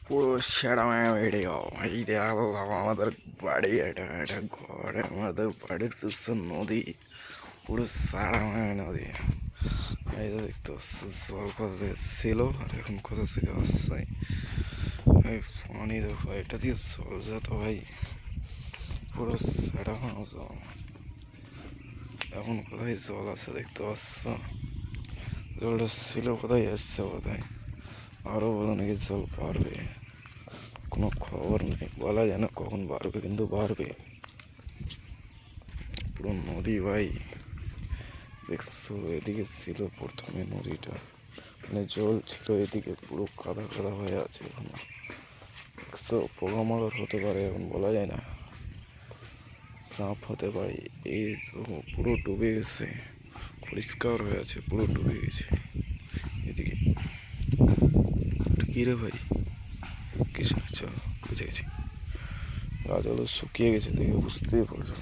পুরো সেরা ভিডিও। এই দেখো বাবা, আমাদের বাড়ি, এটা এটা ঘর, আমাদের বাড়ির পিছনে নদী, পুরো সারা নদী। এই যে দেখতে পাচ্ছ জল কোথা থেকে ছিল আর এখন কোথা থেকে আসছে। এই পানি দেখো, এটা দিয়ে জল যেত ভাই, পুরো সেরা জল। এখন কোথায় জল আছে দেখতে পাচ্ছ, জলটা ছিল কোথায়, এসছে কোথায়, আরো বলো নাকি জল বাড়বে, কোনো খবর নেই, বলা যায় না কখন বাড়বে, কিন্তু বাড়বে। পুরো নদী ভাই, দেখছো এদিকে ছিল প্রথমে নদীটা, মানে জল ছিল, এদিকে পুরো কাদা কাদা হয়ে আছে এখন। দেখছো পোকামাকড় হতে পারে, এখন বলা যায় না, সাপ হতে পারে। এই তো পুরো ডুবে গেছে, পরিষ্কার হয়ে আছে, পুরো ডুবে গেছে এদিকে। কি রে ভাই, কিছু চল, বুঝে গেছি। গাছগুলো শুকিয়ে গেছে দেখে বুঝতেই পারছো,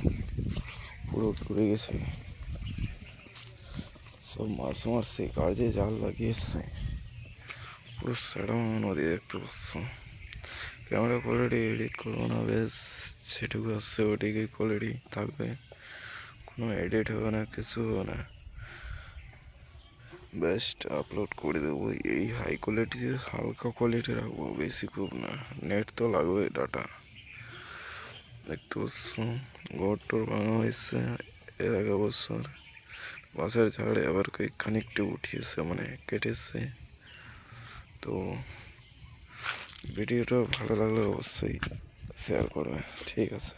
পুরো ডুবে গেছে। সব মাছ মারছে, কাজে জাল লাগিয়েছে, পুরো সেরকম নদী দেখতে পাচ্ছ। ক্যামেরা কোয়ালিটি এডিট করবো না, বেশ সেটুকু আসছে ওটিকে কোয়ালিটি থাকবে, কোনো এডিট হবে না, কিছু হবে না, বেস্ট আপলোড করে দেবো। এই হাই কোয়ালিটিতে হালকা কোয়ালিটি রাখবো, বেশি খুব না, নেট তো লাগবে, ডাটা। দেখতে পাচ্ছ ঘর টর ভাঙা হয়েছে এর আগে বছর, বাসের ঝাড়ে আবার খানিকটা উঠিয়েছে, মানে কেটেছে। তো ভিডিওটা ভালো লাগলে অবশ্যই শেয়ার করবে, ঠিক আছে।